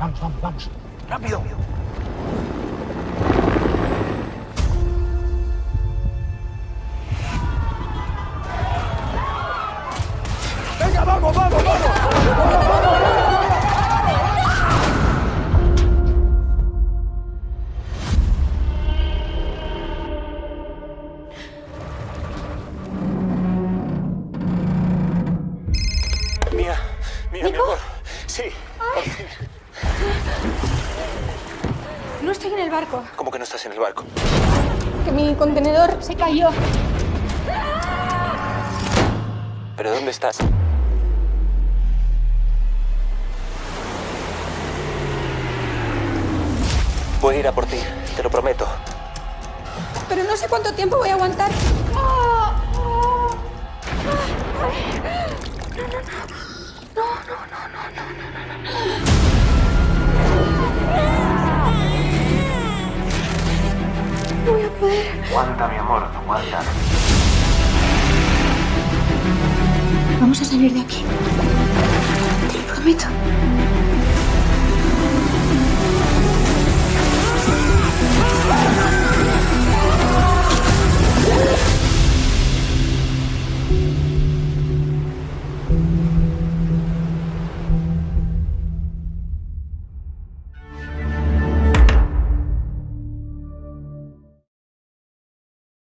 Vamos, vamos, vamos. ¡Rápido! ¡Venga, vamos, vamos, vamos! Mía, mi amor. Sí. No estoy en el barco. ¿Cómo que no estás en el barco? Que mi contenedor se cayó. ¿Pero dónde estás? Voy a ir a por ti, te lo prometo. Pero no sé cuánto tiempo voy a aguantar. No voy a poder. Aguanta, mi amor, aguanta. Vamos a salir de aquí. Te lo prometo.